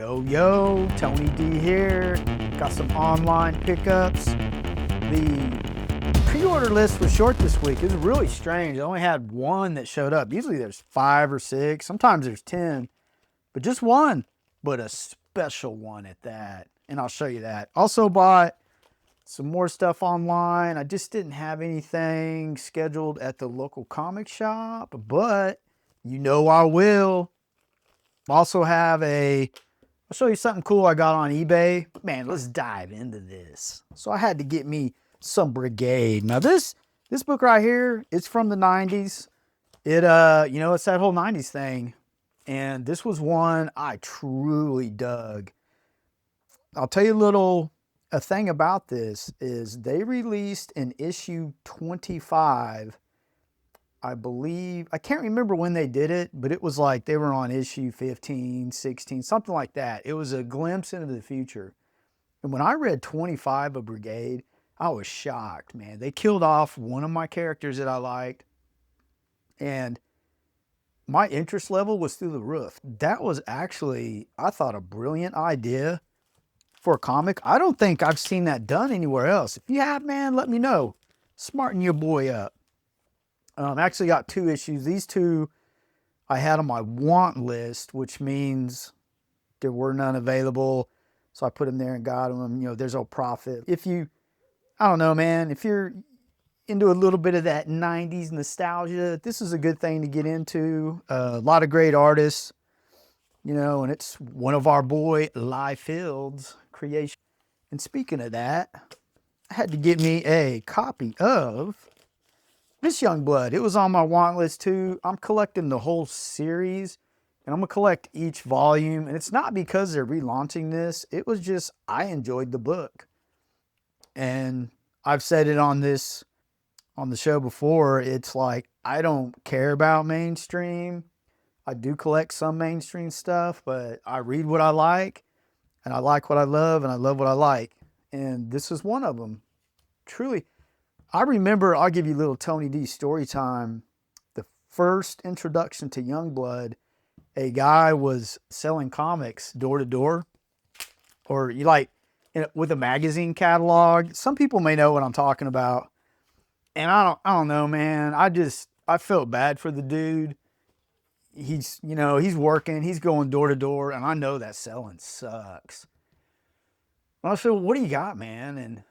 Yo, Tony D here. Got some online pickups. The pre-order list was short this week. It was really strange. I only had one that showed up. Usually there's 5 or 6. Sometimes there's 10. But just one. But a special one at that. And I'll show you that. Also bought some more stuff online. I just didn't have anything scheduled at the local comic shop. But you know I will. Also have I'll show you something cool I got on eBay. But man, let's dive into this. So I had to get me some Brigade. Now this book right here, it's from the 90s. It's that whole 90s thing. And this was one I truly dug. I'll tell you a thing about this is they released an issue 25, I believe. I can't remember when they did it, but it was like they were on issue 15, 16, something like that. It was a glimpse into the future. And when I read 25 of Brigade, I was shocked, man. They killed off one of my characters that I liked, and my interest level was through the roof. That was actually, I thought, a brilliant idea for a comic. I don't think I've seen that done anywhere else. If you have, man, let me know. Smarten your boy up. I actually got 2 issues. These 2 I had on my want list, which means there were none available. So I put them there and got them. There's no profit. I don't know, man, if you're into a little bit of that 90s nostalgia, this is a good thing to get into. A lot of great artists, and it's one of our boy Liefeld's creation. And speaking of that, I had to get me a copy of this Youngblood. It was on my want list too. I'm collecting the whole series, and I'm going to collect each volume. And it's not because they're relaunching this. It was just, I enjoyed the book. And I've said it on the show before. It's like, I don't care about mainstream. I do collect some mainstream stuff, but I read what I like, and I like what I love, and I love what I like. And this is one of them. Truly, I remember, I'll give you a little Tony D story time. The first introduction to Youngblood, a guy was selling comics door to door, or with a magazine catalog. Some people may know what I'm talking about. And I don't know, man. I felt bad for the dude. He's working, he's going door to door, and I know that selling sucks. And I said, "What do you got, man?" And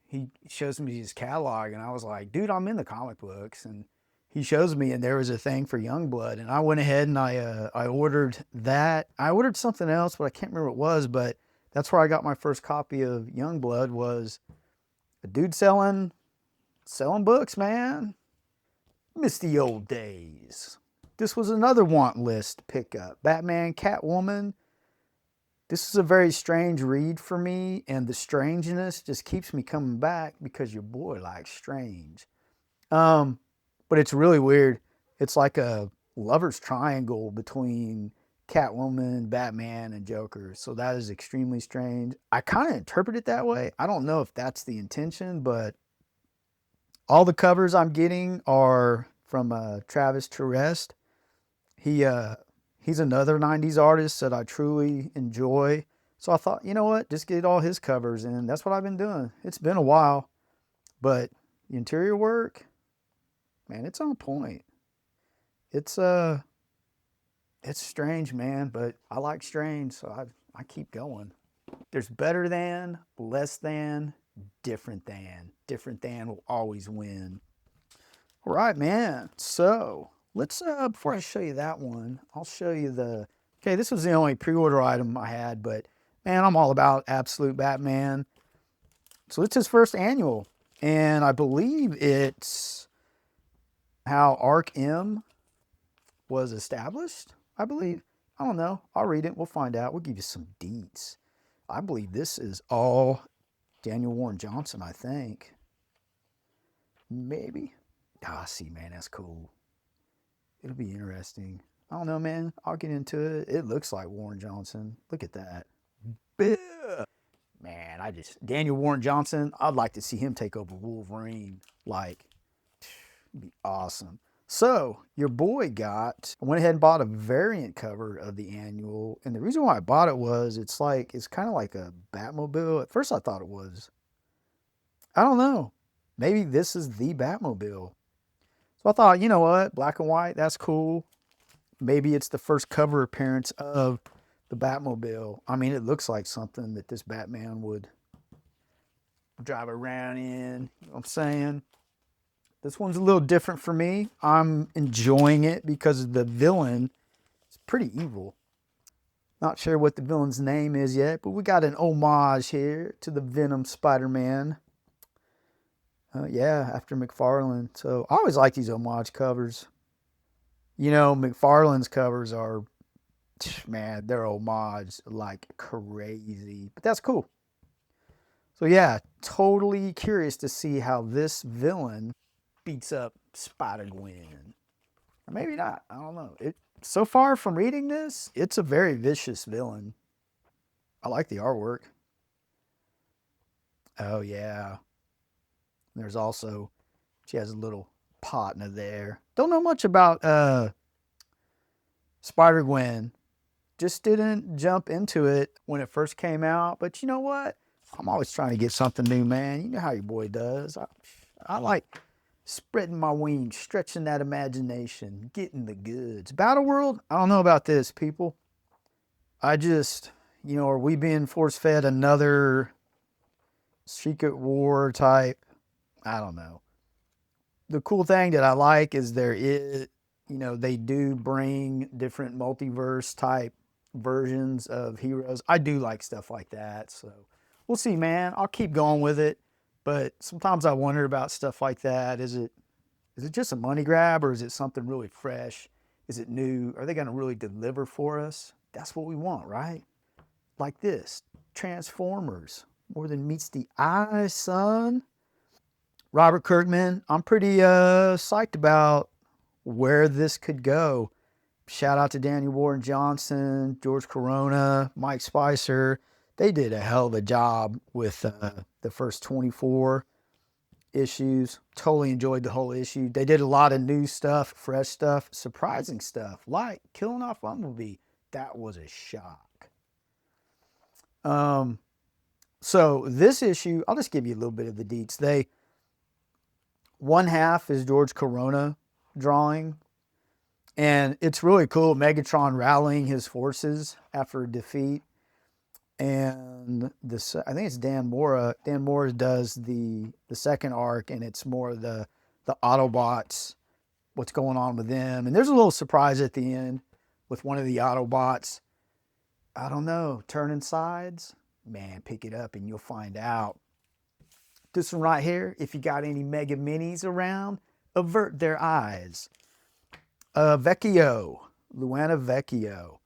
he shows me his catalog, and I was like, "Dude, I'm in the comic books." And he shows me, and there was a thing for Youngblood, and I went ahead and I ordered that. I ordered something else, but I can't remember what it was. But that's where I got my first copy of Youngblood. Was a dude selling books, man. Miss the old days. This was another want list pickup. Batman, Catwoman. This is a very strange read for me, and the strangeness just keeps me coming back because your boy likes strange. But it's really weird. It's like a lover's triangle between Catwoman, Batman, and Joker. So that is extremely strange. I kind of interpret it that way. I don't know if that's the intention, but all the covers I'm getting are from Travis Charest. He's another 90s artist that I truly enjoy. So I thought, you know what, just get all his covers, and that's what I've been doing. It's been a while, but the interior work, man, it's on point. It's strange, man, but I like strange, so I keep going. There's better than, less than, different than. Different than will always win. All right, man. So let's, before I show you that one, I'll show you okay, this was the only pre-order item I had, but man, I'm all about Absolute Batman. So it's his first annual, and I believe it's how Arc M was established, I believe. I don't know. I'll read it. We'll find out. We'll give you some deets. I believe this is all Daniel Warren Johnson, I think. Maybe. See, man, that's cool. It'll be interesting. I don't know, man. I'll get into it. It looks like Warren Johnson. Look at that. Man, Daniel Warren Johnson, I'd like to see him take over Wolverine. Like, it'd be awesome. So your boy I went ahead and bought a variant cover of the annual. And the reason why I bought it was it's kind of like a Batmobile. At first I thought it was, I don't know, maybe this is the Batmobile. So I thought, you know what, black and white, that's cool. Maybe it's the first cover appearance of the Batmobile. I mean, it looks like something that this Batman would drive around in. You know what I'm saying? This one's a little different for me. I'm enjoying it because the villain is pretty evil. Not sure what the villain's name is yet, but we got an homage here to the Venom Spider-Man. Yeah, after McFarlane. So I always like these homage covers. You know, McFarlane's covers are, man, they're homage like crazy. But that's cool. So yeah, totally curious to see how this villain beats up Spider-Gwen. Or maybe not. I don't know. So far from reading this, it's a very vicious villain. I like the artwork. Oh yeah. There's also, she has a little partner there. Don't know much about Spider-Gwen. Just didn't jump into it when it first came out. But you know what? I'm always trying to get something new, man. You know how your boy does. I like spreading my wings, stretching that imagination, getting the goods. Battle World, I don't know about this, people. I just, are we being force-fed another Secret War type? I don't know. The cool thing that I like is there is, they do bring different multiverse type versions of heroes. I do like stuff like that. So we'll see, man. I'll keep going with it. But sometimes I wonder about stuff like that. Is it just a money grab, or is it something really fresh? Is it new? Are they going to really deliver for us? That's what we want, right? Like this, Transformers. More than meets the eye, son. Robert Kirkman, I'm pretty psyched about where this could go. Shout out to Daniel Warren Johnson, George Corona, Mike Spicer. They did a hell of a job with the first 24 issues. Totally enjoyed the whole issue. They did a lot of new stuff, fresh stuff, surprising stuff, like killing off Bumblebee. That was a shock. So this issue, I'll just give you a little bit of the deets. One half is George Corona drawing, and it's really cool. Megatron rallying his forces after a defeat. And this, I think it's Dan Mora. Dan Mora does the second arc, and it's more the Autobots, what's going on with them. And there's a little surprise at the end with one of the Autobots. I don't know, turning sides. Man, pick it up and you'll find out. This one right here, if you got any Mega Minis around, avert their eyes. Vecchio, Luana Vecchio.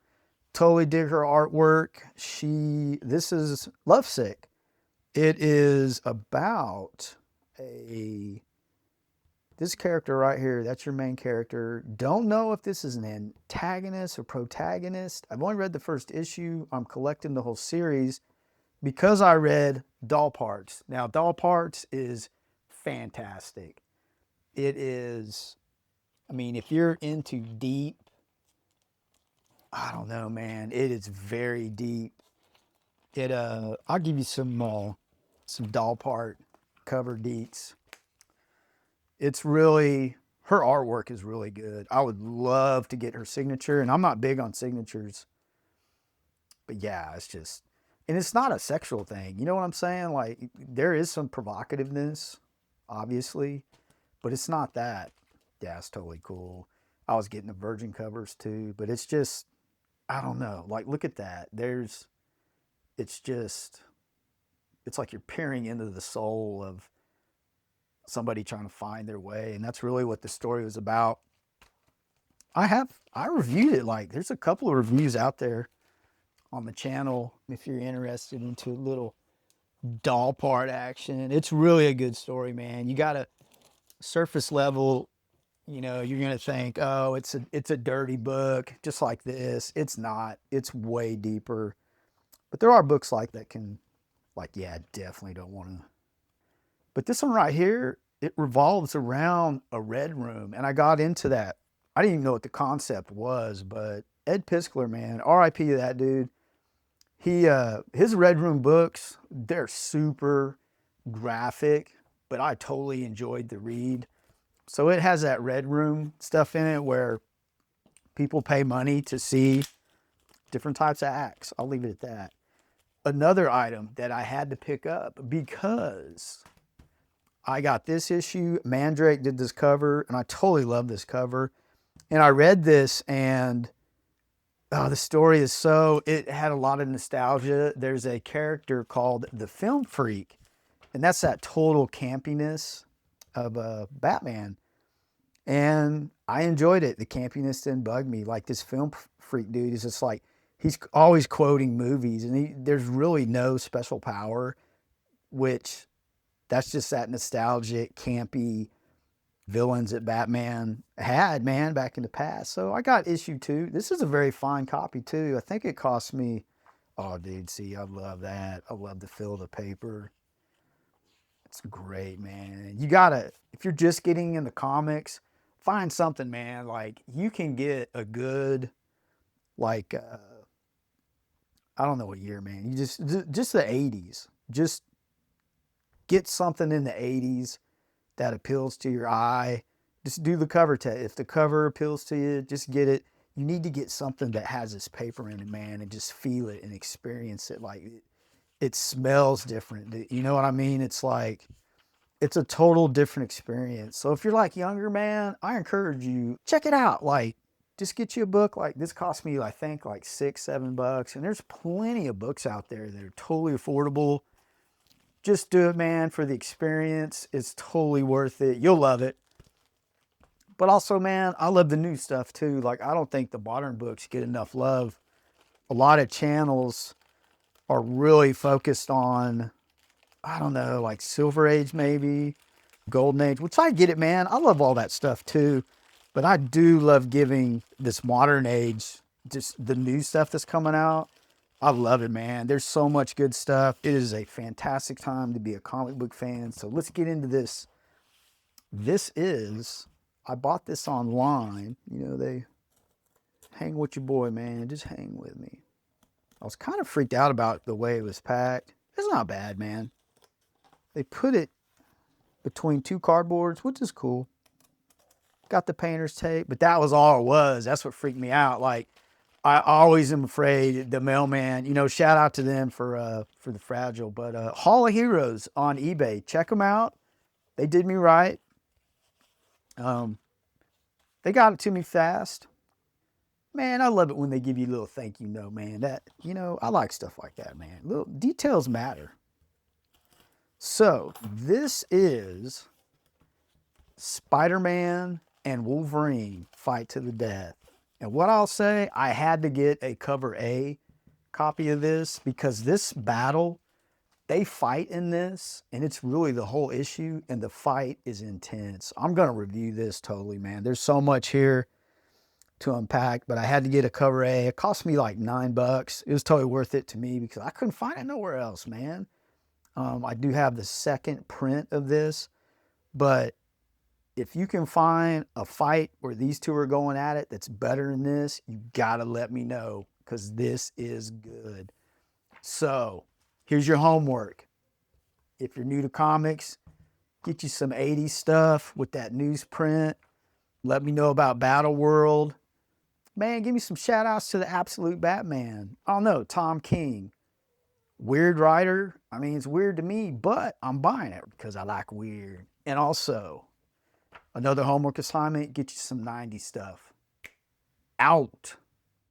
Totally dig her artwork. This is Lovesick. It is about this character right here. That's your main character. Don't know if this is an antagonist or protagonist. I've only read the first issue. I'm collecting the whole series because I read Doll Parts. Now, Doll Parts is fantastic. It is, if you're into deep, I don't know, man. It is very deep. I'll give you some doll part cover deets. It's really, her artwork is really good. I would love to get her signature, and I'm not big on signatures. But yeah, and it's not a sexual thing. You know what I'm saying? Like, there is some provocativeness, obviously, but it's not that. Yeah, it's totally cool. I was getting the Virgin covers too, but it's just, I don't know. Like, look at that. It's like you're peering into the soul of somebody trying to find their way. And that's really what the story was about. I reviewed it. Like, there's a couple of reviews out there on the channel if you're interested into a little doll part action. It's really a good story, man. You got a surface level, you're going to think, oh, it's a dirty book just like this. It's not. It's way deeper. But there are books like that yeah, definitely don't want to. But this one right here, it revolves around a red room. And I got into that. I didn't even know what the concept was, but Ed Piskler, man, RIP to that dude. His Red Room books, they're super graphic, but I totally enjoyed the read. So it has that Red Room stuff in it where people pay money to see different types of acts. I'll leave it at that. Another item that I had to pick up because I got this issue. Mandrake did this cover, and I totally love this cover. And I read this, and oh, the story is it had a lot of nostalgia. There's a character called the Film Freak, and that's that total campiness of Batman. And I enjoyed it. The campiness didn't bug me. Like, this Film Freak dude is just like, he's always quoting movies, and there's really no special power, which that's just that nostalgic, campy villains that Batman had, man, back in the past. So I got issue 2. This is a very fine copy too. I think it cost me, oh dude, see, I love that. I love the feel of the paper. It's great, man. You gotta, if you're just getting into comics, find something, man. Like, you can get a good, like, I don't know what year, man. You just the 80s. Just get something in the 80s that appeals to your eye. Just do the cover test. If the cover appeals to you, just get it. You need to get something that has this paper in it, man, and just feel it and experience it. Like, it smells different. You know what I mean? It's like, it's a total different experience. So if you're like younger, man, I encourage you, check it out. Like, just get you a book. Like, this cost me, I think, like $6-7. And there's plenty of books out there that are totally affordable. Just do it, man, for the experience. It's totally worth it. You'll love it. But also, man, I love the new stuff too. Like, I don't think the modern books get enough love. A lot of channels are really focused on, I don't know, like Silver Age maybe, Golden Age, which I get it, man. I love all that stuff too. But I do love giving this modern age, just the new stuff that's coming out. I love it, man. There's so much good stuff. It is a fantastic time to be a comic book fan. So let's get into this. I bought this online. You know, they hang with your boy, man. Just hang with me. I was kind of freaked out about the way it was packed. It's not bad, man. They put it between 2 cardboards, which is cool. Got the painter's tape, but that was all it was. That's what freaked me out. Like, I always am afraid the mailman, you know, shout out to them for the Fragile, but Hall of Heroes on eBay. Check them out. They did me right. They got it to me fast. Man, I love it when they give you a little thank you note, man. That, you know, I like stuff like that, man. Little details matter. So, this is Spider-Man and Wolverine fight to the death. And what I'll say, I had to get a cover A copy of this because this battle, they fight in this, and it's really the whole issue, and the fight is intense. I'm going to review this totally, man. There's so much here to unpack, but I had to get a cover A. It cost me like $9. It was totally worth it to me because I couldn't find it nowhere else, man. I do have the second print of this, but if you can find a fight where these two are going at it that's better than this, you gotta let me know because this is good. So here's your homework. If you're new to comics, get you some 80s stuff with that newsprint. Let me know about Battle World. Man, give me some shout outs to the Absolute Batman. I don't know, Tom King. Weird writer. I mean, it's weird to me, but I'm buying it because I like weird. And also, another homework assignment, get you some 90s stuff. Out.